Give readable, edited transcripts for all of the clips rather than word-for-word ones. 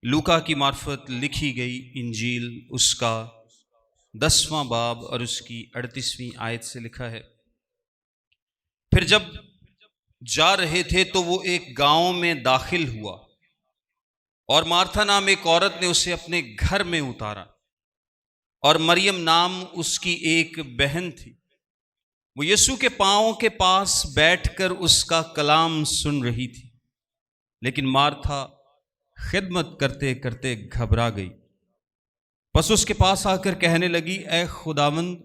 لوکا کی معرفت لکھی گئی انجیل اس کا 10واں باب اور اس کی 38ویں آیت سے لکھا ہے، پھر جب جا رہے تھے تو وہ ایک گاؤں میں داخل ہوا اور مارتھا نام ایک عورت نے اسے اپنے گھر میں اتارا، اور مریم نام اس کی ایک بہن تھی، وہ یسوع کے پاؤں کے پاس بیٹھ کر اس کا کلام سن رہی تھی۔ لیکن مارتھا خدمت کرتے کرتے گھبرا گئی، پس اس کے پاس آ کر کہنے لگی، اے خداوند،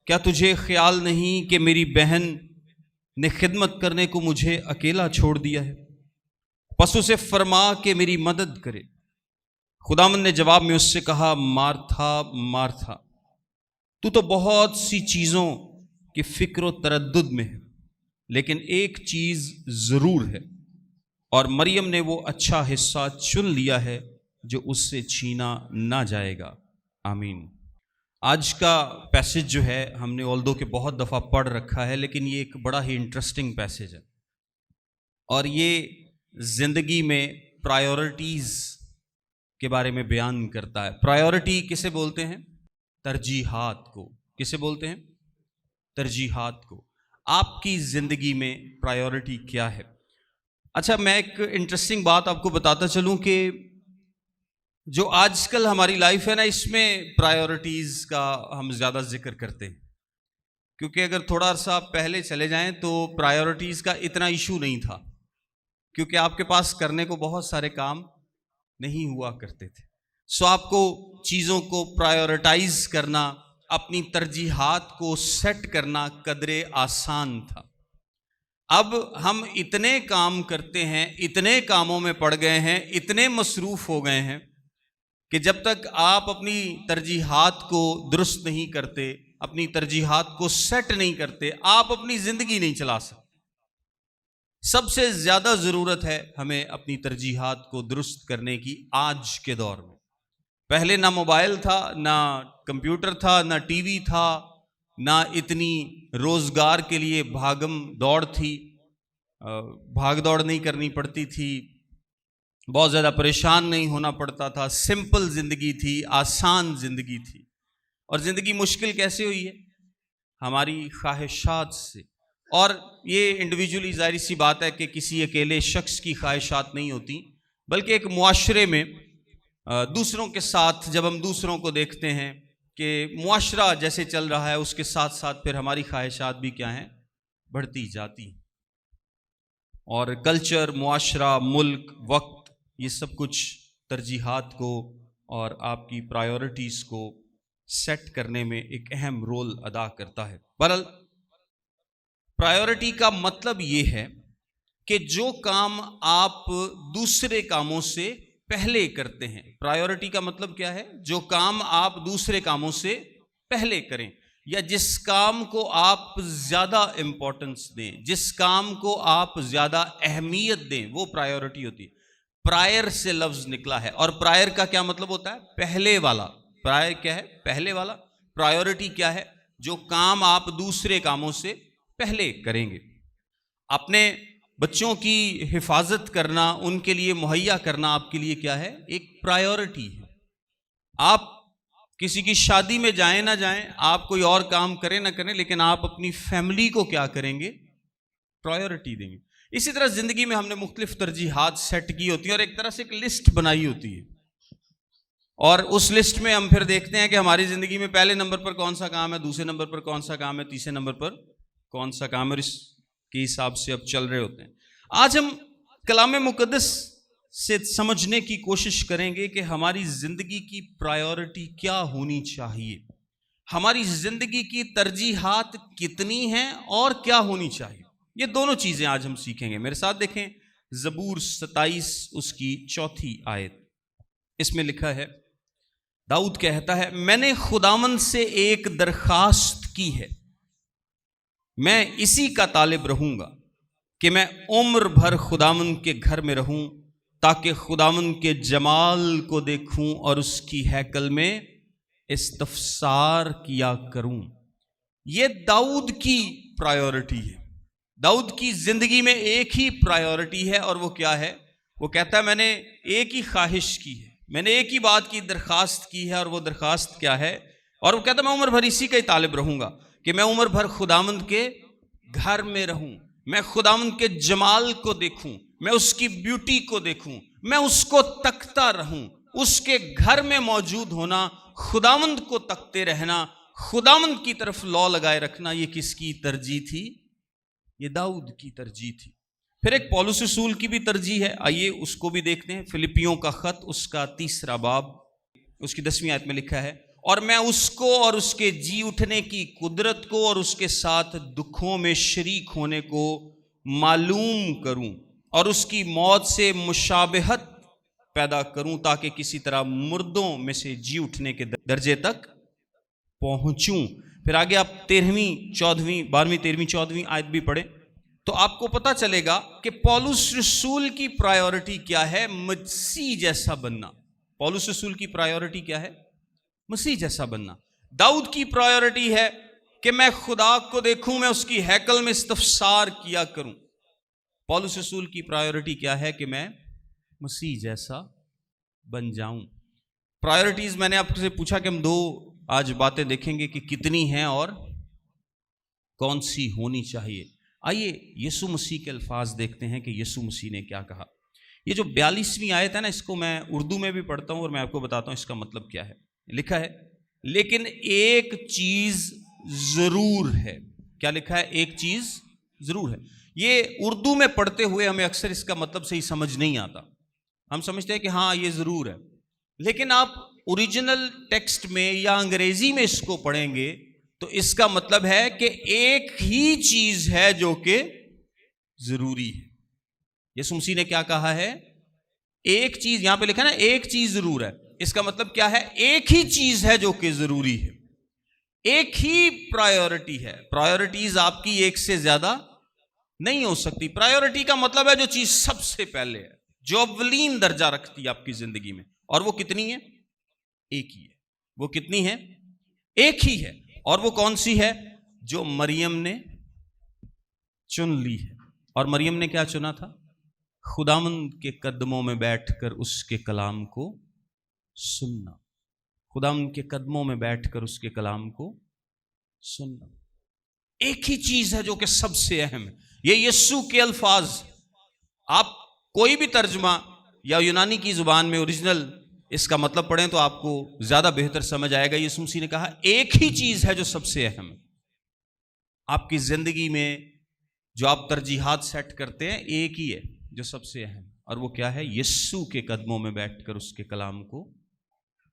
کیا تجھے خیال نہیں کہ میری بہن نے خدمت کرنے کو مجھے اکیلا چھوڑ دیا ہے؟ پس اسے فرما کہ میری مدد کرے۔ خداوند نے جواب میں اس سے کہا، مارتھا مارتھا، تو بہت سی چیزوں کی فکر و تردد میں ہے، لیکن ایک چیز ضرور ہے، اور مریم نے وہ اچھا حصہ چن لیا ہے جو اس سے چھینا نہ جائے گا۔ آمین۔ آج کا پیسج جو ہے ہم نے اولدو کہ بہت دفعہ پڑھ رکھا ہے، لیکن یہ ایک بڑا ہی انٹرسٹنگ پیسج ہے، اور یہ زندگی میں پرائیورٹیز کے بارے میں بیان کرتا ہے۔ پرائیورٹی کسے بولتے ہیں؟ ترجیحات کو۔ کسے بولتے ہیں؟ ترجیحات کو۔ آپ کی زندگی میں پرائیورٹی کیا ہے؟ اچھا، میں ایک انٹرسٹنگ بات آپ کو بتاتا چلوں کہ جو آج کل ہماری لائف ہے نا، اس میں پرائیورٹیز کا ہم زیادہ ذکر کرتے ہیں، کیونکہ اگر تھوڑا عرصہ پہلے چلے جائیں تو پرائیورٹیز کا اتنا ایشو نہیں تھا، کیونکہ آپ کے پاس کرنے کو بہت سارے کام نہیں ہوا کرتے تھے، سو آپ کو چیزوں کو پرائیورٹائز کرنا، اپنی ترجیحات کو سیٹ کرنا قدرے آسان تھا۔ اب ہم اتنے کام کرتے ہیں، اتنے کاموں میں پڑ گئے ہیں، اتنے مصروف ہو گئے ہیں کہ جب تک آپ اپنی ترجیحات کو درست نہیں کرتے، اپنی ترجیحات کو سیٹ نہیں کرتے، آپ اپنی زندگی نہیں چلا سکتے۔ سب سے زیادہ ضرورت ہے ہمیں اپنی ترجیحات کو درست کرنے کی آج کے دور میں۔ پہلے نہ موبائل تھا، نہ کمپیوٹر تھا، نہ ٹی وی تھا، نہ اتنی روزگار کے لیے بھاگم دوڑ تھی، بھاگ دوڑ نہیں کرنی پڑتی تھی، بہت زیادہ پریشان نہیں ہونا پڑتا تھا، سمپل زندگی تھی، آسان زندگی تھی۔ اور زندگی مشکل کیسے ہوئی ہے؟ ہماری خواہشات سے۔ اور یہ انڈیویجولی ظاہری سی بات ہے کہ کسی اکیلے شخص کی خواہشات نہیں ہوتی، بلکہ ایک معاشرے میں دوسروں کے ساتھ جب ہم دوسروں کو دیکھتے ہیں کہ معاشرہ جیسے چل رہا ہے، اس کے ساتھ ساتھ پھر ہماری خواہشات بھی کیا ہیں؟ بڑھتی جاتی ہیں۔ اور کلچر، معاشرہ، ملک، وقت، یہ سب کچھ ترجیحات کو اور آپ کی پرائیورٹیز کو سیٹ کرنے میں ایک اہم رول ادا کرتا ہے۔ بہرحال پرائیورٹی کا مطلب یہ ہے کہ جو کام آپ دوسرے کاموں سے پہلے کرتے ہیں۔ پرائیورٹی کا مطلب کیا ہے؟ جو کام آپ دوسرے کاموں سے پہلے کریں، یا جس کام کو آپ زیادہ امپورٹنس دیں، جس کام کو آپ زیادہ اہمیت دیں، وہ پرائیورٹی ہوتی ہے۔ پرائر سے لفظ نکلا ہے، اور پرائر کا کیا مطلب ہوتا ہے؟ پہلے والا۔ پرائر کیا ہے؟ پہلے والا۔ پرائیورٹی کیا ہے؟ جو کام آپ دوسرے کاموں سے پہلے کریں گے۔ اپنے بچوں کی حفاظت کرنا، ان کے لیے مہیا کرنا آپ کے لیے کیا ہے؟ ایک پرائیورٹی ہے۔ آپ کسی کی شادی میں جائیں نہ جائیں، آپ کوئی اور کام کریں نہ کریں، لیکن آپ اپنی فیملی کو کیا کریں گے؟ پرائیورٹی دیں گے۔ اسی طرح زندگی میں ہم نے مختلف ترجیحات سیٹ کی ہوتی ہیں، اور ایک طرح سے ایک لسٹ بنائی ہوتی ہے، اور اس لسٹ میں ہم پھر دیکھتے ہیں کہ ہماری زندگی میں پہلے نمبر پر کون سا کام ہے، دوسرے نمبر پر کون سا کام ہے، تیسرے نمبر پر کون سا کام ہے، اور اس کے حساب سے اب چل رہے ہوتے ہیں۔ آج ہم کلام مقدس سے سمجھنے کی کوشش کریں گے کہ ہماری زندگی کی پرائیورٹی کیا ہونی چاہیے، ہماری زندگی کی ترجیحات کتنی ہیں اور کیا ہونی چاہیے۔ یہ دونوں چیزیں آج ہم سیکھیں گے۔ میرے ساتھ دیکھیں زبور 27 اس کی 4 آیت۔ اس میں لکھا ہے، داؤد کہتا ہے، میں نے خداوند سے ایک درخواست کی ہے، میں اسی کا طالب رہوں گا کہ میں عمر بھر خداوند کے گھر میں رہوں، تاکہ خداوند کے جمال کو دیکھوں اور اس کی ہیکل میں استفسار کیا کروں۔ یہ داؤد کی پرائیورٹی ہے۔ داؤد کی زندگی میں ایک ہی پرائیورٹی ہے، اور وہ کیا ہے؟ وہ کہتا ہے میں نے ایک ہی خواہش کی ہے، میں نے ایک ہی بات کی درخواست کی ہے، اور وہ درخواست کیا ہے؟ اور وہ کہتا ہے میں عمر بھر اسی کا ہی طالب رہوں گا کہ میں عمر بھر خداوند کے گھر میں رہوں، میں خداوند کے جمال کو دیکھوں، میں اس کی بیوٹی کو دیکھوں، میں اس کو تکتا رہوں، اس کے گھر میں موجود ہونا، خداوند کو تکتے رہنا، خداوند کی طرف لو لگائے رکھنا۔ یہ کس کی ترجیح تھی؟ یہ داؤد کی ترجیح تھی۔ پھر ایک پولس رسول کی بھی ترجیح ہے، آئیے اس کو بھی دیکھتے ہیں۔ فلپیوں کا خط، اس کا 3 باب، اس کی 10ویں آیت میں لکھا ہے، اور میں اس کو اور اس کے جی اٹھنے کی قدرت کو اور اس کے ساتھ دکھوں میں شریک ہونے کو معلوم کروں، اور اس کی موت سے مشابہت پیدا کروں، تاکہ کسی طرح مردوں میں سے جی اٹھنے کے درجے تک پہنچوں۔ پھر آگے آپ 13ویں 14ویں 12ویں 13ویں 14ویں آیت بھی پڑھیں تو آپ کو پتا چلے گا کہ پولس رسول کی پرائیورٹی کیا ہے؟ مسیح جیسا بننا۔ پولس رسول کی پرائیورٹی کیا ہے؟ مسیح جیسا بننا۔ داؤد کی پرائیورٹی ہے کہ میں خدا کو دیکھوں، میں اس کی ہیکل میں استفسار کیا کروں۔ پولس رسول کی پرائیورٹی کیا ہے؟ کہ میں مسیح جیسا بن جاؤں۔ پرائیورٹیز میں نے آپ سے پوچھا کہ ہم 2 آج باتیں دیکھیں گے کہ کتنی ہیں اور کون سی ہونی چاہیے۔ آئیے یسوع مسیح کے الفاظ دیکھتے ہیں کہ یسوع مسیح نے کیا کہا۔ یہ جو 42ویں آیت ہے نا، اس کو میں اردو میں بھی پڑھتا ہوں اور میں آپ کو بتاتا ہوں اس کا مطلب کیا ہے۔ لکھا ہے لیکن ایک چیز ضرور ہے۔ کیا لکھا ہے؟ ایک چیز ضرور ہے۔ یہ اردو میں پڑھتے ہوئے ہمیں اکثر اس کا مطلب صحیح سمجھ نہیں آتا۔ ہم سمجھتے ہیں کہ ہاں یہ ضرور ہے، لیکن آپ اوریجنل ٹیکسٹ میں یا انگریزی میں اس کو پڑھیں گے تو اس کا مطلب ہے کہ ایک ہی چیز ہے جو کہ ضروری ہے۔ یسوع مسیح نے کیا کہا ہے؟ ایک چیز، یہاں پہ لکھا ہے نا ایک چیز ضرور ہے، اس کا مطلب کیا ہے؟ ایک ہی چیز ہے جو کہ ضروری ہے، ایک ہی پرائیورٹی ہے۔ پرائیورٹیز آپ کی ایک سے زیادہ نہیں ہو سکتی۔ پرائیورٹی کا مطلب ہے جو چیز سب سے پہلے ہے، جو اولین درجہ رکھتی ہے آپ کی زندگی میں، اور وہ کتنی ہے؟ ایک ہی ہے۔ وہ کتنی ہے؟ ایک ہی ہے۔ اور وہ کون سی ہے؟ جو مریم نے چن لی ہے۔ اور مریم نے کیا چنا تھا؟ خداوند کے قدموں میں بیٹھ کر اس کے کلام کو سننا۔ خداوند کے قدموں میں بیٹھ کر اس کے کلام کو سننا۔ ایک ہی چیز ہے جو کہ سب سے اہم ہے۔ یہ یسوع کے الفاظ، آپ کوئی بھی ترجمہ یا یونانی کی زبان میں اوریجنل اس کا مطلب پڑھیں تو آپ کو زیادہ بہتر سمجھ آئے گا۔ یسوع مسیح نے کہا ایک ہی چیز ہے جو سب سے اہم ہے۔ آپ کی زندگی میں جو آپ ترجیحات سیٹ کرتے ہیں، ایک ہی ہے جو سب سے اہم، اور وہ کیا ہے؟ یسوع کے قدموں میں بیٹھ کر اس کے کلام کو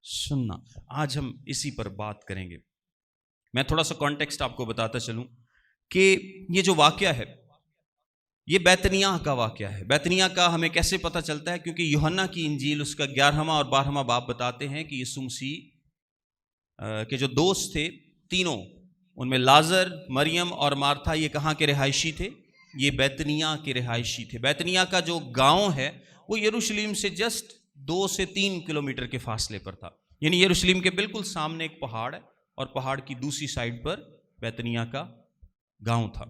سننا۔ آج ہم اسی پر بات کریں گے۔ میں تھوڑا سا کانٹیکسٹ آپ کو بتاتا چلوں کہ یہ جو واقعہ ہے یہ بیتنیاہ کا واقعہ ہے۔ بیتنیاہ کا ہمیں کیسے پتہ چلتا ہے؟ کیونکہ یوحنا کی انجیل اس کا 11واں اور 12واں باب بتاتے ہیں کہ یسوع مسیح کے جو دوست تھے تینوں، ان میں لازر، مریم اور مارتھا، یہ کہاں کے رہائشی تھے؟ یہ بیتنیاہ کے رہائشی تھے۔ بیتنیاہ کا جو گاؤں ہے وہ یروشلم سے جسٹ 2 سے 3 کلومیٹر کے فاصلے پر تھا۔ یعنی یروشلم کے بالکل سامنے ایک پہاڑ ہے اور پہاڑ کی دوسری سائڈ پر بیتنیاہ کا گاؤں تھا،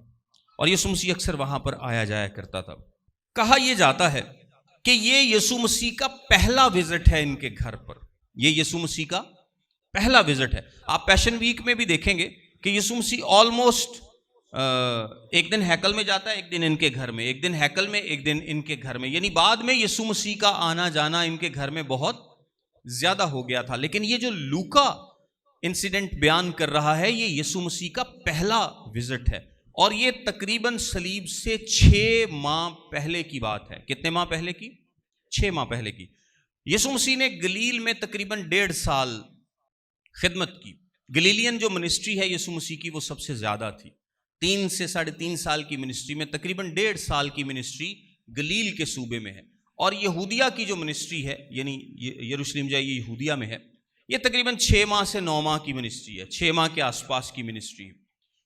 اور یسوع مسیح اکثر وہاں پر آیا جایا کرتا تھا۔ کہا یہ جاتا ہے کہ یہ یسوع مسیح کا پہلا وزٹ ہے ان کے گھر پر۔ یہ یسوع مسیح کا پہلا وزٹ ہے۔ آپ پیشن ویک میں بھی دیکھیں گے کہ یسوع مسیح آلموسٹ ایک دن ہیکل میں جاتا ہے، ایک دن ان کے گھر میں، ایک دن ہیکل میں، ایک دن ان کے گھر میں۔ یعنی بعد میں یسوع مسیح کا آنا جانا ان کے گھر میں بہت زیادہ ہو گیا تھا۔ لیکن یہ جو لوکا انسیڈنٹ بیان کر رہا ہے یہ یسوع مسیح کا پہلا وزٹ ہے، اور یہ تقریباً صلیب سے 6 ماہ پہلے کی بات ہے۔ کتنے ماہ پہلے کی؟ 6 ماہ پہلے کی۔ یسوع مسیح نے گلیل میں تقریباً 1.5 سال خدمت کی۔ گلیلین جو منسٹری ہے یسوع مسیح کی وہ سب سے زیادہ تھی۔ 3 سے 3.5 سال کی منسٹری میں تقریباً 1.5 سال کی منسٹری گلیل کے صوبے میں ہے، اور یہودیہ کی جو منسٹری ہے یعنی یروشلم جو ہے یہ یہودیہ میں ہے، یہ تقریباً 6 ماہ سے 9 ماہ کی منسٹری ہے، 6 ماہ کے آس پاس کی منسٹری ہے۔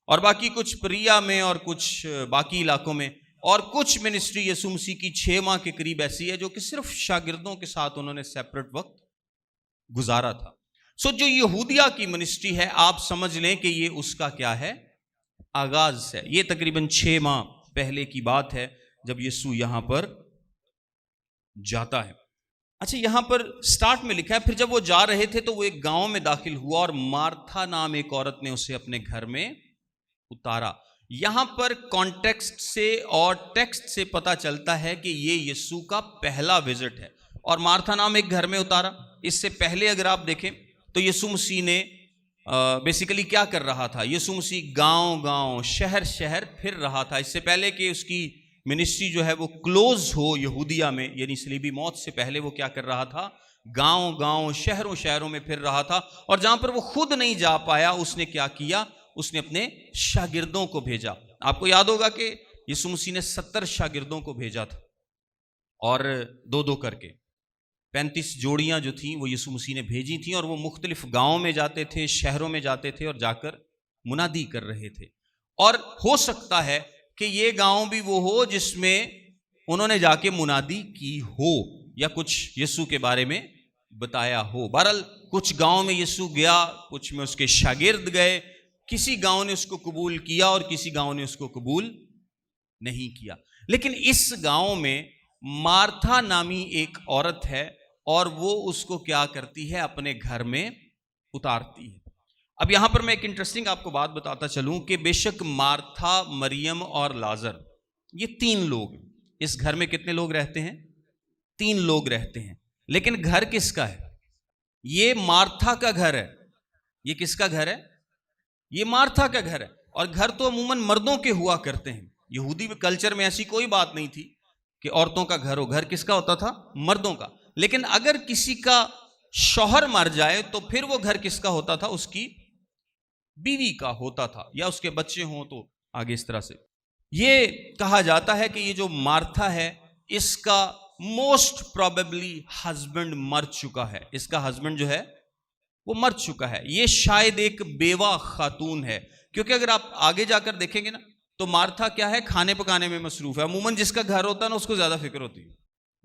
اور باقی کچھ پریا میں اور کچھ باقی علاقوں میں، اور کچھ منسٹری یسوع مسیح کی 6 ماہ کے قریب ایسی ہے جو کہ صرف شاگردوں کے ساتھ انہوں نے سیپریٹ وقت گزارا تھا۔ جو یہودیہ کی منسٹری ہے آپ سمجھ لیں کہ یہ اس کا کیا ہے؟ آغاز ہے۔ یہ تقریباً 6 ماہ پہلے کی بات ہے جب یسوع یہاں پر جاتا ہے۔ اچھا یہاں پر سٹارٹ میں لکھا ہے پھر جب وہ جا رہے تھے تو وہ ایک گاؤں میں داخل ہوا اور مارتھا نام ایک عورت نے اسے اپنے گھر میں اتارا۔ یہاں پر کانٹیکسٹ سے اور ٹیکسٹ سے پتا چلتا ہے کہ یہ یسوع کا پہلا وزٹ ہے، اور مارتھا نام ایک گھر میں اتارا۔ اس سے پہلے اگر آپ دیکھیں تو یسوع مسیح نے بیسیکلی کیا کر رہا تھا؟ یسوع مسیح گاؤں گاؤں شہر شہر پھر رہا تھا۔ اس سے پہلے کہ اس کی منسٹری جو ہے وہ کلوز ہو یہودیہ میں، یعنی صلیبی موت سے پہلے وہ کیا کر رہا تھا؟ گاؤں گاؤں شہروں شہروں میں پھر رہا تھا، اور جہاں پر وہ خود نہیں جا پایا اس نے کیا کیا؟ اس نے اپنے شاگردوں کو بھیجا۔ آپ کو یاد ہوگا کہ یسوع مسیح نے 70 شاگردوں کو بھیجا تھا، اور دو دو کر کے 35 جوڑیاں جو تھیں وہ یسوع مسیح نے بھیجی تھیں، اور وہ مختلف گاؤں میں جاتے تھے، شہروں میں جاتے تھے، اور جا کر منادی کر رہے تھے۔ اور ہو سکتا ہے کہ یہ گاؤں بھی وہ ہو جس میں انہوں نے جا کے منادی کی ہو یا کچھ یسوع کے بارے میں بتایا ہو۔ بہرحال کچھ گاؤں میں یسوع گیا، کچھ میں اس کے شاگرد گئے، کسی گاؤں نے اس کو قبول کیا اور کسی گاؤں نے اس کو قبول نہیں کیا۔ لیکن اس گاؤں میں مارتھا نامی ایک عورت ہے، اور وہ اس کو کیا کرتی ہے؟ اپنے گھر میں اتارتی ہے۔ اب یہاں پر میں ایک انٹرسٹنگ آپ کو بات بتاتا چلوں کہ بے شک مارتھا، مریم اور لازر یہ 3 لوگ، اس گھر میں کتنے لوگ رہتے ہیں؟ 3 لوگ رہتے ہیں، لیکن گھر کس کا ہے؟ یہ مارتھا کا گھر ہے۔ یہ کس کا گھر ہے؟ یہ مارتھا کا گھر ہے، اور گھر تو عموماً مردوں کے ہوا کرتے ہیں۔ یہودی کلچر میں ایسی کوئی بات نہیں تھی کہ عورتوں کا گھر ہو، گھر کس کا ہوتا تھا؟ مردوں کا۔ لیکن اگر کسی کا شوہر مر جائے تو پھر وہ گھر کس کا ہوتا تھا؟ اس کی بیوی کا ہوتا تھا، یا اس کے بچے ہوں تو آگے اس طرح سے۔ یہ کہا جاتا ہے کہ یہ جو مارتھا ہے اس کا موسٹ پروبیبلی ہسبینڈ مر چکا ہے، اس کا ہسبینڈ جو ہے وہ مر چکا ہے۔ یہ شاید ایک بیوہ خاتون ہے، کیونکہ اگر آپ آگے جا کر دیکھیں گے نا تو مارتھا کیا ہے؟ کھانے پکانے میں مصروف ہے۔ عموماً جس کا گھر ہوتا ہے نا اس کو زیادہ فکر ہوتی ہے،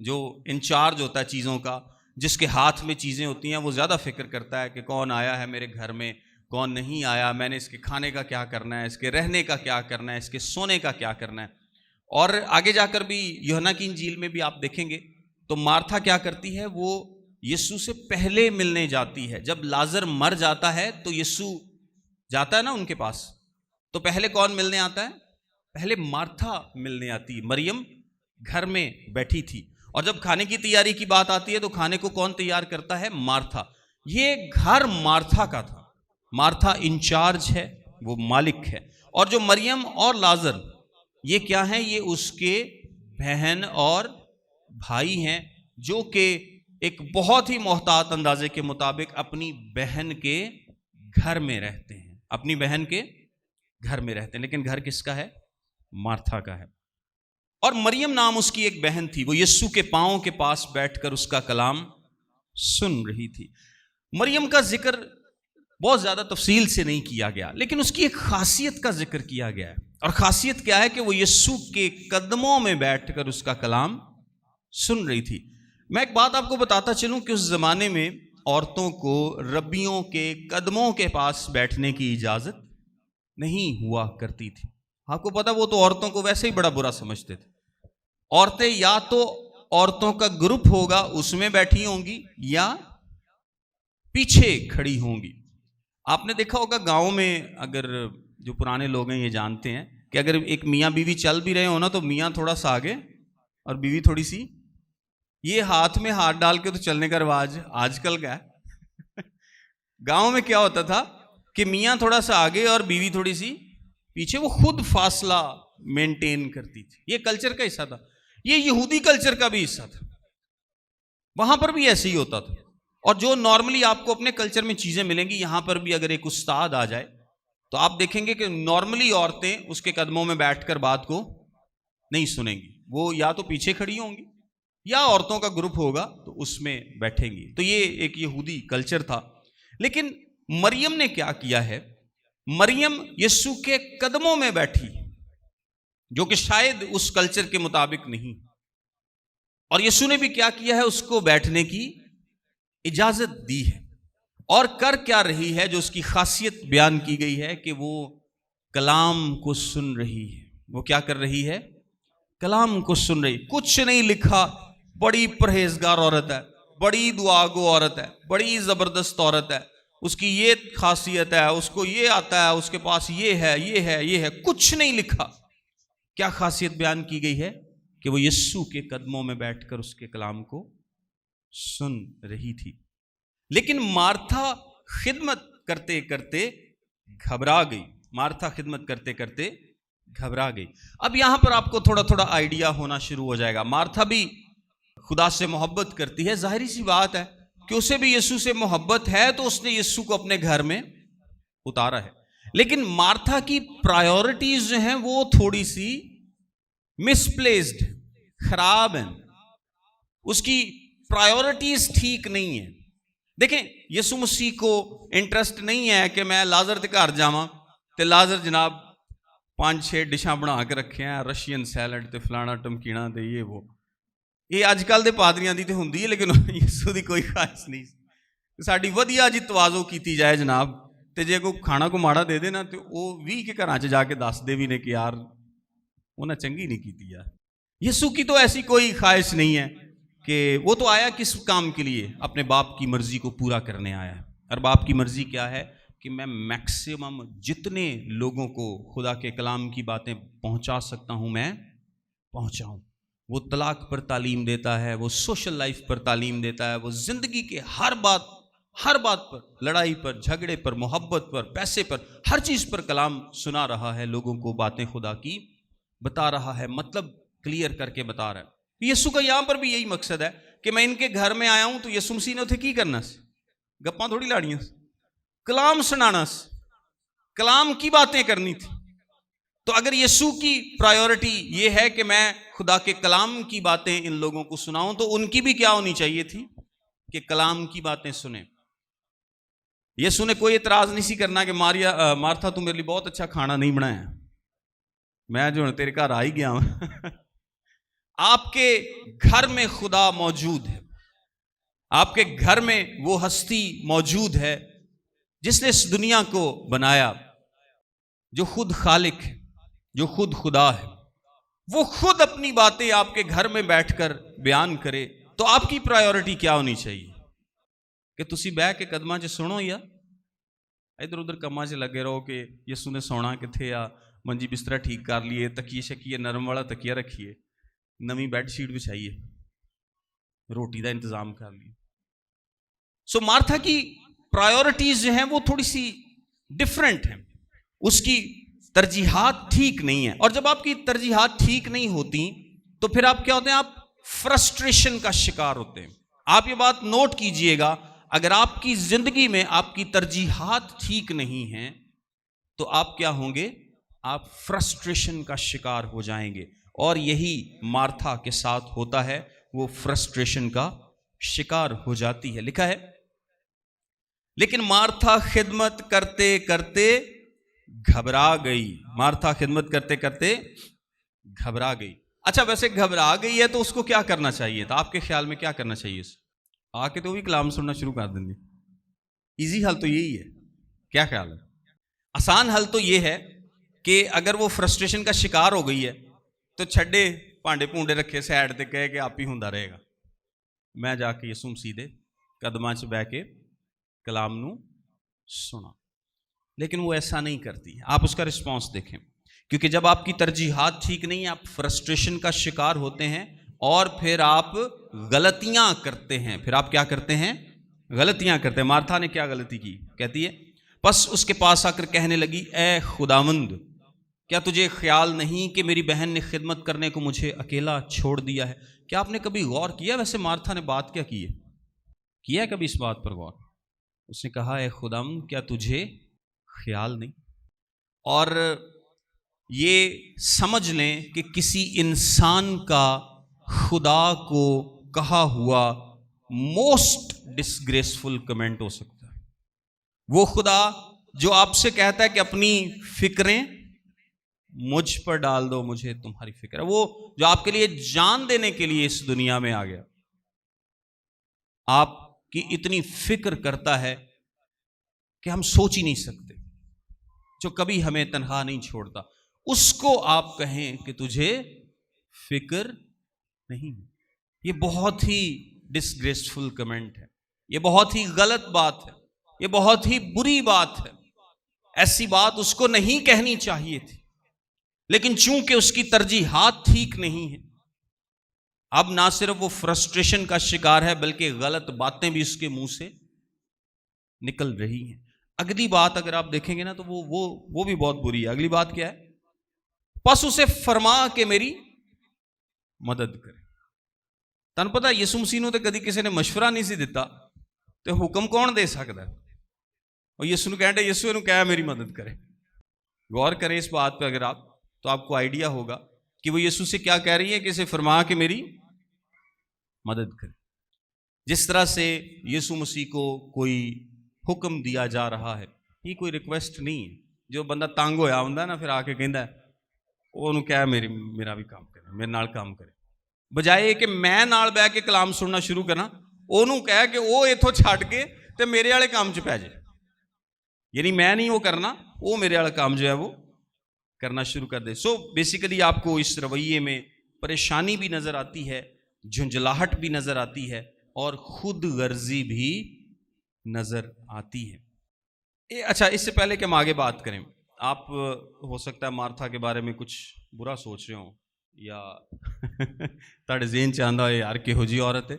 جو انچارج ہوتا ہے چیزوں کا، جس کے ہاتھ میں چیزیں ہوتی ہیں وہ زیادہ فکر کرتا ہے کہ کون آیا ہے میرے گھر میں، کون نہیں آیا، میں نے اس کے کھانے کا کیا کرنا ہے، اس کے رہنے کا کیا کرنا ہے، اس کے سونے کا کیا کرنا ہے۔ اور آگے جا کر بھی یوحنا کی انجیل میں بھی آپ دیکھیں گے تو مارتھا کیا کرتی ہے؟ وہ یسوع سے پہلے ملنے جاتی ہے۔ جب لازر مر جاتا ہے تو یسوع جاتا ہے نا ان کے پاس، تو پہلے کون ملنے آتا ہے؟ پہلے مارتھا ملنے آتی ہے۔ مریم گھر میں بیٹھی تھی، اور جب کھانے کی تیاری کی بات آتی ہے تو کھانے کو کون تیار کرتا ہے؟ مارتھا۔ یہ گھر مارتھا کا تھا، مارتھا انچارج ہے، وہ مالک ہے۔ اور جو مریم اور لازر یہ کیا ہیں؟ یہ اس کے بہن اور بھائی ہیں، جو کہ ایک بہت ہی محتاط اندازے کے مطابق اپنی بہن کے گھر میں رہتے ہیں، اپنی بہن کے گھر میں رہتے ہیں۔ لیکن گھر کس کا ہے؟ مارتھا کا ہے۔ اور مریم نام اس کی ایک بہن تھی، وہ یسوع کے پاؤں کے پاس بیٹھ کر اس کا کلام سن رہی تھی۔ مریم کا ذکر بہت زیادہ تفصیل سے نہیں کیا گیا، لیکن اس کی ایک خاصیت کا ذکر کیا گیا ہے، اور خاصیت کیا ہے کہ وہ یسوع کے قدموں میں بیٹھ کر اس کا کلام سن رہی تھی۔ میں ایک بات آپ کو بتاتا چلوں کہ اس زمانے میں عورتوں کو ربیوں کے قدموں کے پاس بیٹھنے کی اجازت نہیں ہوا کرتی تھی۔ آپ کو پتا وہ تو عورتوں کو ویسے ہی بڑا برا سمجھتے تھے۔ عورتیں یا تو عورتوں کا گروپ ہوگا اس میں بیٹھی ہوں گی یا پیچھے کھڑی ہوں گی۔ آپ نے دیکھا ہوگا گاؤں میں، اگر جو پرانے لوگ ہیں یہ جانتے ہیں کہ اگر ایک میاں بیوی چل بھی رہے ہو نا تو میاں تھوڑا سا آگے اور بیوی تھوڑی سی، یہ ہاتھ میں ہاتھ ڈال کے تو چلنے کا رواج آج کل کا ہے۔ گاؤں میں کیا ہوتا تھا کہ میاں تھوڑا سا آگے اور بیوی تھوڑی سی پیچھے، وہ خود فاصلہ مینٹین کرتی تھی۔ یہ کلچر کا حصہ تھا، یہ یہودی کلچر کا بھی حصہ تھا، وہاں پر بھی ایسے ہی ہوتا تھا۔ اور جو نارملی آپ کو اپنے کلچر میں چیزیں ملیں گی، یہاں پر بھی اگر ایک استاد آ جائے تو آپ دیکھیں گے کہ نارملی عورتیں اس کے قدموں میں بیٹھ کر بات کو نہیں سنیں گی، وہ یا تو پیچھے کھڑی ہوں گی یا عورتوں کا گروپ ہوگا تو اس میں بیٹھیں گی۔ تو یہ ایک یہودی کلچر تھا۔ لیکن مریم نے کیا کیا ہے؟ مریم یسوع کے قدموں میں بیٹھی، جو کہ شاید اس کلچر کے مطابق نہیں، اور یسوع نے بھی کیا کیا ہے؟ اس کو بیٹھنے کی اجازت دی ہے۔ اور کر کیا رہی ہے؟ جو اس کی خاصیت بیان کی گئی ہے کہ وہ کلام کو سن رہی ہے۔ وہ کیا کر رہی ہے؟ کلام کو سن رہی۔ کچھ نہیں لکھا بڑی پرہیزگار عورت ہے, بڑی دعا گو عورت ہے, بڑی زبردست عورت ہے, اس کی یہ خاصیت ہے, اس کو یہ آتا ہے, اس کے پاس یہ ہے, یہ ہے, یہ ہے, کچھ نہیں لکھا. کیا خاصیت بیان کی گئی ہے؟ کہ وہ یسوع کے قدموں میں بیٹھ کر اس کے کلام کو سن رہی تھی. لیکن مارتھا خدمت کرتے کرتے گھبرا گئی. مارتھا خدمت کرتے کرتے گھبرا گئی. اب یہاں پر آپ کو تھوڑا تھوڑا آئیڈیا ہونا شروع ہو جائے گا. مارتھا بھی خدا سے محبت کرتی ہے, ظاہری سی بات ہے کہ اسے بھی یسوع سے محبت ہے, تو اس نے یسوع کو اپنے گھر میں اتارا ہے. لیکن مارتھا کی پرائیورٹیز جو ہیں وہ تھوڑی سی مسپلیسڈ, خراب ہیں. اس کی پرائیورٹیز ٹھیک نہیں ہیں. دیکھیں, یسوع مسیح کو انٹرسٹ نہیں ہے کہ میں لازر کے گھر جاواں تے لازر جناب 5-6 ڈشاں بنا کے رکھے ہیں, رشین سیلڈ تے فلانا ٹمکینا تے یہ اج کل دے پادریاں دی تے ہوندی ہے, لیکن یسوع دی کوئی خواہش نہیں. ساڈی ودیا جی توازو کیتی جائے جناب, تے جے کوئی کھانا کو ماڑا دے دے نا تے او 20 کے گھراں چ جا کے دس دے بھی نے کہ یار انہاں چنگی نہیں کیتی یار. یسوع کی تو ایسی کوئی خواہش نہیں ہے کہ وہ تو آیا کس کام کے لیے؟ اپنے باپ کی مرضی کو پورا کرنے آیا ہے. اور باپ کی مرضی کیا ہے؟ کہ میں میکسیمم جتنے لوگوں کو خدا کے کلام کی باتیں پہنچا سکتا ہوں میں پہنچاؤں. وہ طلاق پر تعلیم دیتا ہے, وہ سوشل لائف پر تعلیم دیتا ہے, وہ زندگی کے ہر بات پر, لڑائی پر, جھگڑے پر, محبت پر, پیسے پر, ہر چیز پر کلام سنا رہا ہے, لوگوں کو باتیں خدا کی بتا رہا ہے, مطلب کلیئر کر کے بتا رہا ہے. یسوع کا یہاں پر بھی یہی مقصد ہے کہ میں ان کے گھر میں آیا ہوں تو یسوع مسیح نے اتنے کی کرنا سی؟ گپاں تھوڑی لاڑیاں سی, کلام سنانا سی, کلام کی باتیں کرنی تھی. تو اگر یسوع کی پرائیورٹی یہ ہے کہ میں خدا کے کلام کی باتیں ان لوگوں کو سناؤں, تو ان کی بھی کیا ہونی چاہیے تھی کہ کلام کی باتیں سنیں. یسوع نے کوئی اعتراض نہیں سی کرنا کہ مارتھا تو میرے لیے بہت اچھا کھانا نہیں بنایا, میں جو تیرے گھر آ ہی گیا ہوں. آپ کے گھر میں خدا موجود ہے, آپ کے گھر میں وہ ہستی موجود ہے جس نے اس دنیا کو بنایا, جو خود خالق ہے, جو خود خدا ہے. وہ خود اپنی باتیں آپ کے گھر میں بیٹھ کر بیان کرے. تو آپ کی پرائیورٹی کیا ہونی چاہیے کہ تسی بہ کے قدماں چ سنو, یا ادھر ادھر کماں چ لگے رہو کہ یسوع نے سونا کتھے آ, منجی بسترا ٹھیک کر لیے, تکیے شکیے نرم والا تکیہ رکھیے, نویں بیڈ شیٹ بچھائیے, روٹی دا انتظام کر لیے. سو مارتھا کی پرائیورٹیز جو ہیں وہ تھوڑی سی ڈفرینٹ ہیں, اس کی ترجیحات ٹھیک نہیں ہیں. اور جب آپ کی ترجیحات ٹھیک نہیں ہوتی تو پھر آپ کیا ہوتے ہیں؟ آپ فرسٹریشن کا شکار ہوتے ہیں. آپ یہ بات نوٹ کیجئے گا, اگر آپ کی زندگی میں آپ کی ترجیحات ٹھیک نہیں ہیں تو آپ کیا ہوں گے؟ آپ فرسٹریشن کا شکار ہو جائیں گے. اور یہی مارتھا کے ساتھ ہوتا ہے, وہ فرسٹریشن کا شکار ہو جاتی ہے. لکھا ہے, لیکن مارتھا خدمت کرتے کرتے گھبرا گئی. مارتھا خدمت کرتے کرتے گھبرا گئی. اچھا, ویسے گھبرا گئی ہے تو اس کو کیا کرنا چاہیے تھا؟ آپ کے خیال میں کیا کرنا چاہیے؟ آ کے تو بھی کلام سننا شروع کر دیں گے. ایزی حل تو یہی ہے, کیا خیال ہے؟ آسان حل تو یہ ہے کہ اگر وہ فرسٹریشن کا شکار ہو گئی ہے تو چھڈے پانڈے پونڈے رکھے سائڈ تے, کہے کہ آپ ہی ہوندا رہے گا, میں جا کے یسوع مسیح دے قدماں چ بہ کے کلام نو سنا. لیکن وہ ایسا نہیں کرتی. آپ اس کا رسپانس دیکھیں, کیونکہ جب آپ کی ترجیحات ٹھیک نہیں ہیں, آپ فرسٹریشن کا شکار ہوتے ہیں اور پھر آپ غلطیاں کرتے ہیں. پھر آپ کیا کرتے ہیں؟ غلطیاں کرتے ہیں. مارتھا نے کیا غلطی کی؟ کہتی ہے, پس اس کے پاس آ کر کہنے لگی, اے خداوند, کیا تجھے خیال نہیں کہ میری بہن نے خدمت کرنے کو مجھے اکیلا چھوڑ دیا ہے؟ کیا آپ نے کبھی غور کیا ویسے مارتھا نے بات کیا کی ہے؟ کیا ہے کبھی اس بات پر غور؟ اس نے کہا, اے خداوند, کیا تجھے خیال نہیں؟ اور یہ سمجھ لیں کہ کسی انسان کا خدا کو کہا ہوا موسٹ ڈسگریسفل کمنٹ ہو سکتا ہے. وہ خدا جو آپ سے کہتا ہے کہ اپنی فکریں مجھ پر ڈال دو, مجھے تمہاری فکر ہے. وہ جو آپ کے لیے جان دینے کے لیے اس دنیا میں آ گیا, آپ کی اتنی فکر کرتا ہے کہ ہم سوچ ہی نہیں سکتے, جو کبھی ہمیں تنہا نہیں چھوڑتا, اس کو آپ کہیں کہ تجھے فکر نہیں. یہ بہت ہی ڈسگریسفل کمنٹ ہے، یہ بہت ہی غلط بات ہے، یہ بہت ہی بری بات ہے. ایسی بات اس کو نہیں کہنی چاہیے تھی، لیکن چونکہ اس کی ترجیحات ٹھیک نہیں ہیں، اب نہ صرف وہ فرسٹریشن کا شکار ہے بلکہ غلط باتیں بھی اس کے منہ سے نکل رہی ہیں. اگلی بات اگر آپ دیکھیں گے نا تو وہ بھی بہت بری ہے. اگلی بات کیا ہے؟ پس اسے فرما کہ میری مدد کرے. تن پتا یسوع مسیح نوں تے کدی کسی نے مشورہ نہیں سی دیتا تے حکم کون دے سکتا ہے؟ اور یسوع نوں کہنڈے یسوع نوں کہا میری مدد کرے. غور کریں اس بات پہ اگر آپ، تو آپ کو آئیڈیا ہوگا کہ وہ یسوع سے کیا کہہ رہی ہے کہ اسے فرما کہ میری مدد کرے. جس طرح سے یسوع مسیح کو کوئی حکم دیا جا رہا ہے، یہ کوئی ریکویسٹ نہیں ہے. جو بندہ تنگ ہویا ہوندا ہے نا، پھر آ کے کہندا ہے وہ کہہ میرا بھی کام کرے، میرے نال کام کرے، بجائے کہ میں نال بیٹھ کے کلام سننا شروع کرنا، وہ کہہ کہ وہ اتوں چھڈ کے تے میرے والے کام چ پی جائے. یعنی میں نہیں وہ کرنا، وہ میرے والا کام جو ہے وہ کرنا شروع کر دے. سو بیسیکلی آپ کو اس رویے میں پریشانی بھی نظر آتی ہے، جھنجھلاہٹ بھی نظر آتی ہے، اور خود غرضی بھی نظر آتی ہے. اچھا، اس سے پہلے کہ ہم آگے بات کریں، آپ ہو سکتا ہے مارتھا کے بارے میں کچھ برا سوچ رہے ہوں، یا تاڑے ذہن چ آندا ہے یار کہو جی عورت ہے،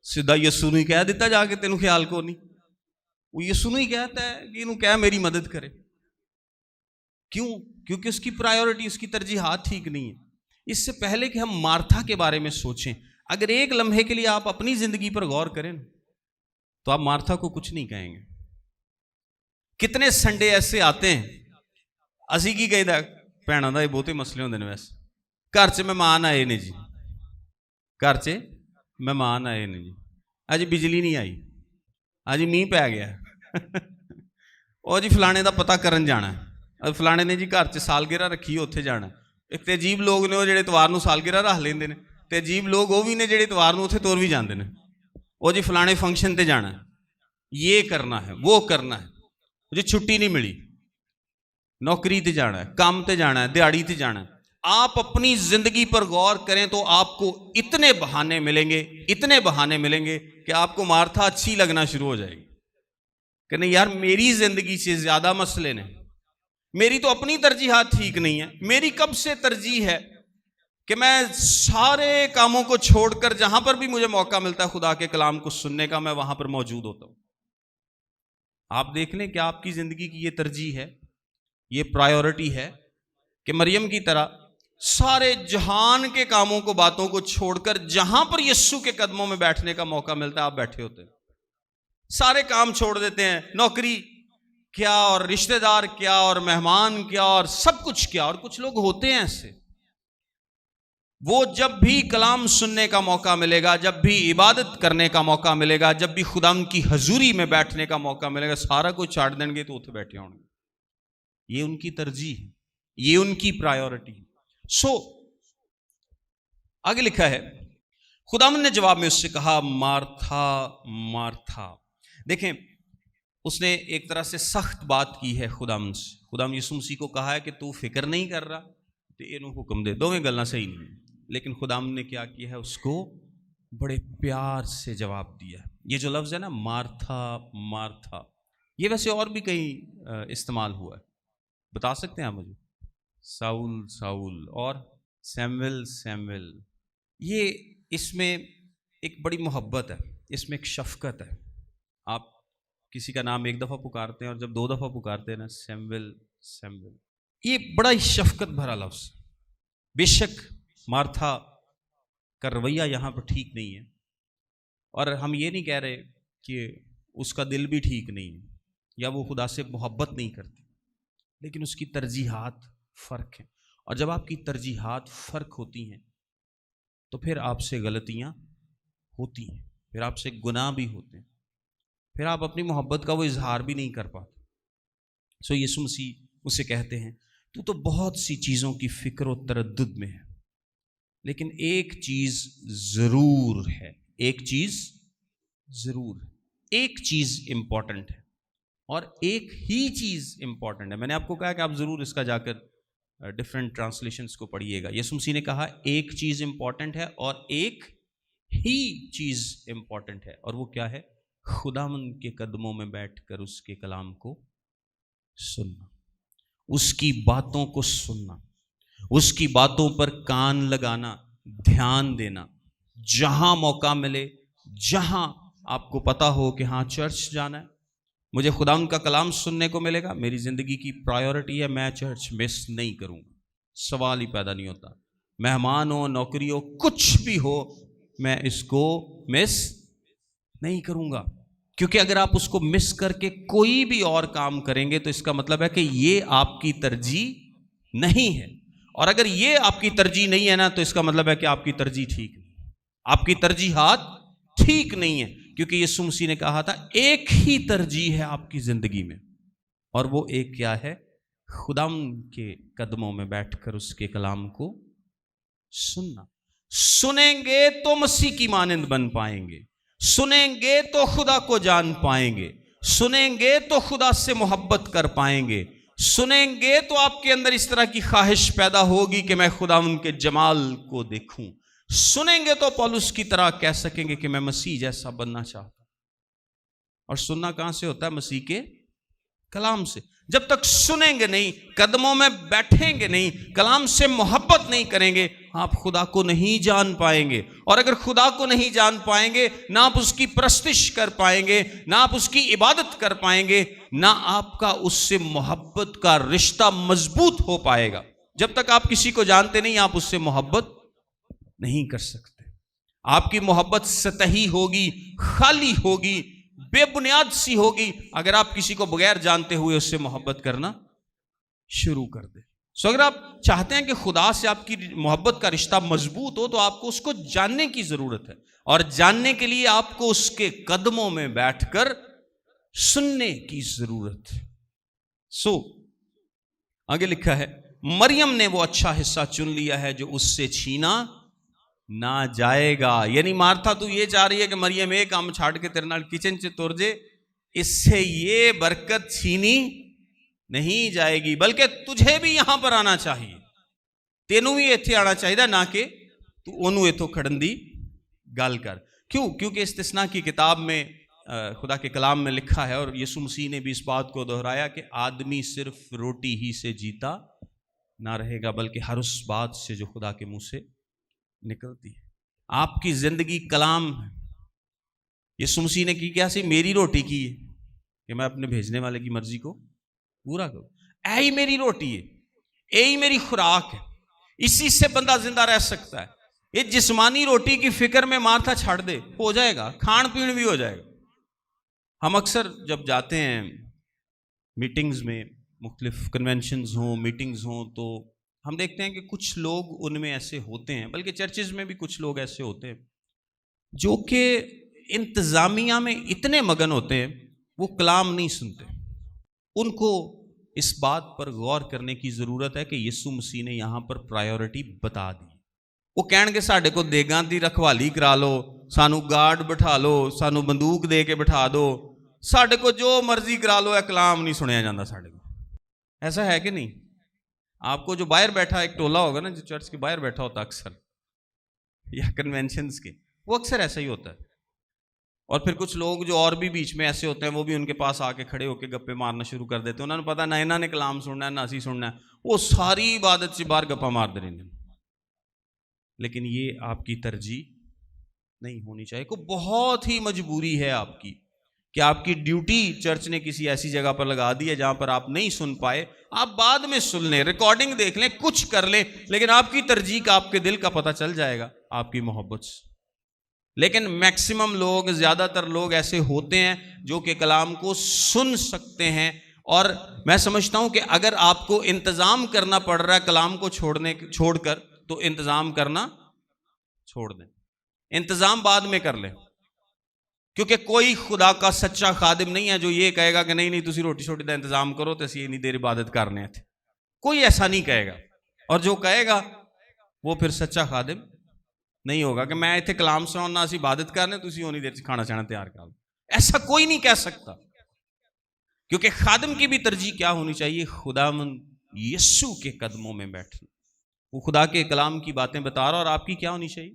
سیدھا یسوع نوں ہی کہہ دیتا جا کے تینوں خیال کو نہیں. وہ یسوع نوں ہی کہتا ہے کہ انہوں کہہ میری مدد کرے. کیوں؟ کیونکہ اس کی پرائیورٹی، اس کی ترجیحات ٹھیک نہیں ہیں. اس سے پہلے کہ ہم مارتھا کے بارے میں سوچیں، اگر ایک لمحے کے لیے آپ اپنی زندگی پر غور کریں تو آپ مارتھا کو کچھ نہیں کہیں گے. کتنے سنڈے ایسے آتے ہیں، اسی کی کہی دا بھیناں دا یہ بہتے مسئلے ہوندے نے، ویسے گھر چ مہمان آئے نے جی، گھر چ مہمان آئے نے جی، اج بجلی نہیں آئی، اج میਂہ پی گیا اور جی فلانے دا پتہ کرن جانا ہے، فلانے نے جی گھر چ سالگرہ رکھی اتنے جانا. ایک تے عجیب لوگ نے وہ جڑے اتوار نوں سالگرہ رکھ لیندے نے، تے عجیب لوگ وہ بھی نے جڑے اتوار نوں اتنے تور بھی جاندے نے. وہ جی فلانے فنکشن تے جانا ہے، یہ کرنا ہے، وہ کرنا ہے، جی چھٹی نہیں ملی، نوکری تے جانا ہے، کام تے جانا ہے، دیہڑی تے جانا ہے. آپ اپنی زندگی پر غور کریں تو آپ کو اتنے بہانے ملیں گے، اتنے بہانے ملیں گے کہ آپ کو مارتھا اچھی لگنا شروع ہو جائے گی کہ نہیں یار میری زندگی سے زیادہ مسئلے نے، میری تو اپنی ترجیحات ٹھیک نہیں ہے. میری کب سے ترجیح ہے کہ میں سارے کاموں کو چھوڑ کر جہاں پر بھی مجھے موقع ملتا ہے خدا کے کلام کو سننے کا، میں وہاں پر موجود ہوتا ہوں. آپ دیکھ لیں کہ آپ کی زندگی کی یہ ترجیح ہے، یہ پرائیورٹی ہے کہ مریم کی طرح سارے جہان کے کاموں کو، باتوں کو چھوڑ کر جہاں پر یسوع کے قدموں میں بیٹھنے کا موقع ملتا ہے آپ بیٹھے ہوتے ہیں. سارے کام چھوڑ دیتے ہیں، نوکری کیا اور رشتہ دار کیا اور مہمان کیا اور سب کچھ کیا. اور کچھ لوگ ہوتے ہیں ایسے، وہ جب بھی کلام سننے کا موقع ملے گا، جب بھی عبادت کرنے کا موقع ملے گا، جب بھی خدا کی حضوری میں بیٹھنے کا موقع ملے گا، سارا کچھ چھاڑ دیں گے تو اتنے بیٹھے ہوں گے. یہ ان کی ترجیح ہے، یہ ان کی پرائیورٹی. سو آگے لکھا ہے، خداوند نے جواب میں اس سے کہا مارتھا مارتھا. دیکھیں اس نے ایک طرح سے سخت بات کی ہے خداوند سے. خداوند یسوع مسیح کو کہا ہے کہ تو فکر نہیں کر رہا تو یہ حکم دے. دونوں گلاں صحیح نہیں، لیکن خداوند نے کیا کیا ہے، اس کو بڑے پیار سے جواب دیا. یہ جو لفظ ہے نا مارتھا مارتھا، یہ ویسے اور بھی کہیں استعمال ہوا ہے، بتا سکتے ہیں آپ مجھے؟ ساؤل ساؤل اور سیمویل سیمویل. یہ اس میں ایک بڑی محبت ہے، اس میں ایک شفقت ہے. آپ کسی کا نام ایک دفعہ پکارتے ہیں اور جب دو دفعہ پکارتے ہیں نا سیمویل سیمویل، یہ بڑا ہی شفقت بھرا لفظ. بے شک مارتھا کا رویہ یہاں پر ٹھیک نہیں ہے، اور ہم یہ نہیں کہہ رہے کہ اس کا دل بھی ٹھیک نہیں ہے یا وہ خدا سے محبت نہیں کرتی، لیکن اس کی ترجیحات فرق ہیں. اور جب آپ کی ترجیحات فرق ہوتی ہیں تو پھر آپ سے غلطیاں ہوتی ہیں، پھر آپ سے گناہ بھی ہوتے ہیں، پھر آپ اپنی محبت کا وہ اظہار بھی نہیں کر پاتے. سو یسوع مسیح اسے کہتے ہیں تو بہت سی چیزوں کی فکر و تردد میں ہے، لیکن ایک چیز ضرور ہے، ایک چیز ضرور ہے، ایک چیز امپورٹنٹ ہے، اور ایک ہی چیز امپورٹنٹ ہے. میں نے آپ کو کہا کہ آپ ضرور اس کا جا کر ڈفرینٹ ٹرانسلیشنز کو پڑھیے گا. یسوع مسیح نے کہا ایک چیز امپورٹنٹ ہے اور ایک ہی چیز امپورٹنٹ ہے، اور وہ کیا ہے؟ خداوند کے قدموں میں بیٹھ کر اس کے کلام کو سننا، اس کی باتوں کو سننا، اس کی باتوں پر کان لگانا، دھیان دینا، جہاں موقع ملے، جہاں آپ کو پتا ہو کہ ہاں چرچ جانا ہے، مجھے خداوند کا کلام سننے کو ملے گا، میری زندگی کی پرائیورٹی ہے، میں چرچ مس نہیں کروں گا، سوال ہی پیدا نہیں ہوتا، مہمان ہو، نوکری ہو، کچھ بھی ہو، میں اس کو مس نہیں کروں گا، کیونکہ اگر آپ اس کو مس کر کے کوئی بھی اور کام کریں گے تو اس کا مطلب ہے کہ یہ آپ کی ترجیح نہیں ہے، اور اگر یہ آپ کی ترجیح نہیں ہے نا تو اس کا مطلب ہے کہ آپ کی ترجیح ٹھیک نہیں، آپ کی ترجیحات ٹھیک نہیں ہے، کیونکہ یسوع مسیح نے کہا تھا ایک ہی ترجیح ہے آپ کی زندگی میں، اور وہ ایک کیا ہے؟ خداوند کے قدموں میں بیٹھ کر اس کے کلام کو سننا۔ سنیں گے تو مسیح کی مانند بن پائیں گے، سنیں گے تو خدا کو جان پائیں گے، سنیں گے تو خدا سے محبت کر پائیں گے، سنیں گے تو آپ کے اندر اس طرح کی خواہش پیدا ہوگی کہ میں خداوند کے جمال کو دیکھوں، سنیں گے تو پولس کی طرح کہہ سکیں گے کہ میں مسیح جیسا بننا چاہتا ہوں۔ اور سننا کہاں سے ہوتا ہے؟ مسیح کے کلام سے۔ جب تک سنیں گے نہیں، قدموں میں بیٹھیں گے نہیں، کلام سے محبت نہیں کریں گے، آپ خدا کو نہیں جان پائیں گے، اور اگر خدا کو نہیں جان پائیں گے، نہ آپ اس کی پرستش کر پائیں گے، نہ آپ اس کی عبادت کر پائیں گے، نہ آپ کا اس سے محبت کا رشتہ مضبوط ہو پائے گا۔ جب تک آپ کسی کو جانتے نہیں، آپ اس سے محبت نہیں کر سکتے۔ آپ کی محبت سطحی ہوگی، خالی ہوگی، بے بنیاد سی ہوگی اگر آپ کسی کو بغیر جانتے ہوئے اس سے محبت کرنا شروع کر دیں۔ سو اگر آپ چاہتے ہیں کہ خدا سے آپ کی محبت کا رشتہ مضبوط ہو تو آپ کو اس کو جاننے کی ضرورت ہے، اور جاننے کے لیے آپ کو اس کے قدموں میں بیٹھ کر سننے کی ضرورت ہے۔ سو آگے لکھا ہے مریم نے وہ اچھا حصہ چن لیا ہے جو اس سے چھینا نہ جائے گا، یعنی مارتھا تو یہ چاہ رہی ہے کہ مریم ایک کام چھاڑ کے تیرے نال کچن چ تر جے، اس سے یہ برکت چھینی نہیں جائے گی، بلکہ تجھے بھی یہاں پر آنا چاہیے، تینوں بھی ایتھے آنا چاہیے، نہ کہ تو انہوں ایتھوں کھڑن دی گل کر۔ کیوں؟ کیونکہ استثناء کی کتاب میں خدا کے کلام میں لکھا ہے، اور یسوع مسیح نے بھی اس بات کو دہرایا کہ آدمی صرف روٹی ہی سے جیتا نہ رہے گا، بلکہ ہر اس بات سے جو خدا کے منہ سے نکلتی ہے۔ آپ کی زندگی کلام ہے۔ یسوع مسیح نے کی کیا سی؟ میری روٹی کی ہے کہ میں اپنے بھیجنے والے کی مرضی کو پورا کروں، اے ہی میری روٹی ہے، اے ہی میری خوراک ہے، اسی سے بندہ زندہ رہ سکتا ہے۔ یہ جسمانی روٹی کی فکر میں مارتھا چھاڑ دے، ہو جائے گا، کھان پین بھی ہو جائے گا۔ ہم اکثر جب جاتے ہیں میٹنگز میں، مختلف کنونشنز ہوں، میٹنگز ہوں، تو ہم دیکھتے ہیں کہ کچھ لوگ ان میں ایسے ہوتے ہیں، بلکہ چرچز میں بھی کچھ لوگ ایسے ہوتے ہیں جو کہ انتظامیہ میں اتنے مگن ہوتے ہیں وہ کلام نہیں سنتے۔ ان کو اس بات پر غور کرنے کی ضرورت ہے کہ یسوع مسیح نے یہاں پر پرائیورٹی بتا دی۔ وہ کہن گے ساڈے کو دیگاں دی رکھوالی کرا لو، سانو گارڈ بٹھا لو، سانو بندوق دے کے بٹھا دو، ساڈے کو جو مرضی کرا لو، کلام نہیں سنیا جاتا ساڈے کو۔ ایسا ہے کہ نہیں؟ آپ کو جو باہر بیٹھا ایک ٹولہ ہوگا نا، جو چرچ کے باہر بیٹھا ہوتا اکثر، یا کنونشنز کے، وہ اکثر ایسا ہی ہوتا ہے۔ اور پھر کچھ لوگ جو اور بھی بیچ میں ایسے ہوتے ہیں، وہ بھی ان کے پاس آ کے کھڑے ہو کے گپے مارنا شروع کر دیتے ہیں۔ انہوں نے پتا نہ انہوں نے کلام سننا ہے نہ اسی سننا ہے، وہ ساری عبادت سے باہر گپا مار دے رہے ہیں۔ لیکن یہ آپ کی ترجیح نہیں ہونی چاہیے۔ کوئی بہت ہی مجبوری ہے آپ کی کہ آپ کی ڈیوٹی چرچ نے کسی ایسی جگہ پر لگا دی ہے جہاں پر آپ نہیں سن پائے، آپ بعد میں سن لیں، ریکارڈنگ دیکھ لیں، کچھ کر لیں، لیکن آپ کی ترجیح کا، آپ کے دل کا پتہ چل جائے گا آپ کی محبت سے۔ لیکن میکسیمم لوگ، زیادہ تر لوگ ایسے ہوتے ہیں جو کہ کلام کو سن سکتے ہیں، اور میں سمجھتا ہوں کہ اگر آپ کو انتظام کرنا پڑ رہا ہے کلام کو چھوڑ کر، تو انتظام کرنا چھوڑ دیں، انتظام بعد میں کر لیں، کیونکہ کوئی خدا کا سچا خادم نہیں ہے جو یہ کہے گا کہ نہیں تسی روٹی شوٹی دا انتظام کرو تو اسی اتنی دیر عبادت کرنے تھے۔ کوئی ایسا نہیں کہے گا، اور جو کہے گا وہ پھر سچا خادم نہیں ہوگا کہ میں اتنے کلام سننا، اسی عبادت کرنے، تسی اونی دیر سے کھانا چانا تیار کر لو۔ ایسا کوئی نہیں کہہ سکتا، کیونکہ خادم کی بھی ترجیح کیا ہونی چاہیے؟ خداوند یسوع کے قدموں میں بیٹھنا۔ وہ خدا کے کلام کی باتیں بتا رہا، اور آپ کی کیا ہونی چاہیے؟